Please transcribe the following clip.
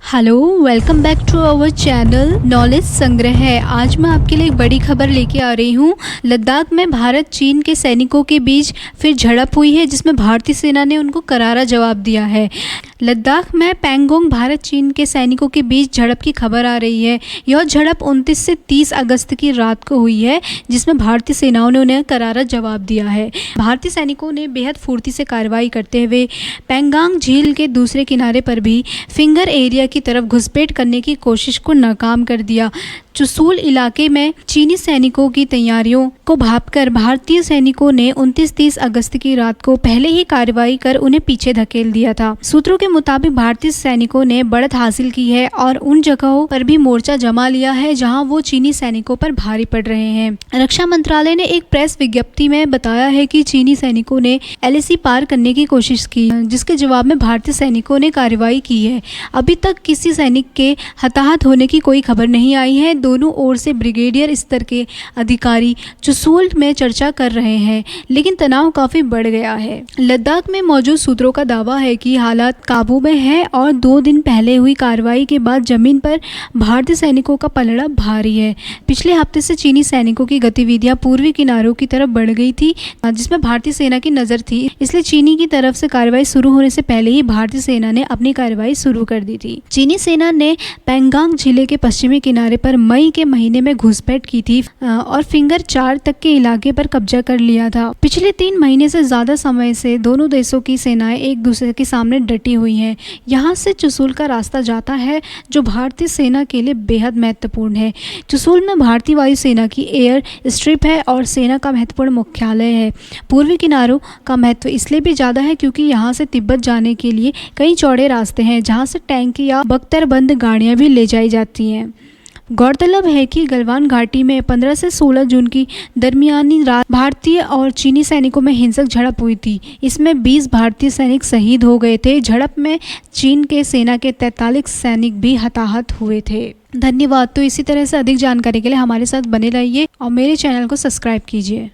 Hello, welcome back to our channel knowledge Sangrah है। आज मैं आपके लिए एक बड़ी खबर लेके आ रही हूँ। लद्दाख में भारत चीन के सैनिकों के बीच फिर झड़प हुई है, जिसमें भारतीय सेना ने उनको करारा जवाब दिया है। लद्दाख में पैंगोंग भारत चीन के सैनिकों के बीच झड़प की खबर आ रही है। यह झड़प 29 से 30 अगस्त की रात को हुई है, जिसमें भारतीय सेनाओं ने उन्हें करारा जवाब दिया है। भारतीय सैनिकों ने बेहद फुर्ती से कार्रवाई करते हुए पैंगांग झील के दूसरे किनारे पर भी फिंगर एरिया की तरफ घुसपैठ करने की कोशिश को नाकाम कर दिया। चुशूल इलाके में चीनी सैनिकों की तैयारियों को भांपकर भारतीय सैनिकों ने 29-30 अगस्त की रात को पहले ही कार्रवाई कर उन्हें पीछे धकेल दिया था। सूत्रों के मुताबिक भारतीय सैनिकों ने बढ़त हासिल की है और उन जगहों पर भी मोर्चा जमा लिया है जहां वो चीनी सैनिकों पर भारी पड़ रहे हैं। रक्षा मंत्रालय ने एक प्रेस विज्ञप्ति में बताया है कि चीनी सैनिकों ने एलएसी पार करने की कोशिश की, जिसके जवाब में भारतीय सैनिकों ने कार्रवाई की है। अभी तक किसी सैनिक के हताहत होने की कोई खबर नहीं आई है। दोनों ओर से ब्रिगेडियर स्तर के अधिकारी चुशूल में चर्चा कर रहे हैं, लेकिन तनाव काफी बढ़ गया है। लद्दाख में मौजूद सूत्रों का दावा है कि हालात काबू में है और 2 दिन पहले हुई कार्रवाई के बाद जमीन पर भारतीय सैनिकों का पलड़ा भारी है। पिछले हफ्ते से चीनी सैनिकों की गतिविधियां पूर्वी किनारों की तरफ बढ़ गई थी, जिसमें भारतीय सेना की नजर थी। इसलिए चीनी की तरफ से कार्रवाई शुरू होने से पहले ही भारतीय सेना ने अपनी कार्रवाई शुरू कर दी थी। चीनी सेना ने पैंगांग जिले के पश्चिमी किनारे पर मई के महीने में घुसपैठ की थी और फिंगर 4 तक के इलाके पर कब्जा कर लिया था। पिछले 3 महीने से ज्यादा समय से दोनों देशों की सेनाएं एक दूसरे के सामने डटी हुई हैं। यहाँ से चुशूल का रास्ता जाता है, जो भारतीय सेना के लिए बेहद महत्वपूर्ण है। चुशूल में भारतीय वायुसेना की एयर स्ट्रिप है और सेना का महत्वपूर्ण मुख्यालय है। पूर्वी किनारों का महत्व इसलिए भी ज़्यादा है क्योंकि यहाँ से तिब्बत जाने के लिए कई चौड़े रास्ते हैं, जहाँ से टैंक या बख्तरबंद गाड़ियाँ भी ले जाई जाती हैं। गौरतलब है कि गलवान घाटी में 15 से 16 जून की दरमियानी रात भारतीय और चीनी सैनिकों में हिंसक झड़प हुई थी। इसमें 20 भारतीय सैनिक शहीद हो गए थे। झड़प में चीन के सेना के 43 सैनिक भी हताहत हुए थे। धन्यवाद। तो इसी तरह से अधिक जानकारी के लिए हमारे साथ बने रहिए और मेरे चैनल को सब्सक्राइब कीजिए।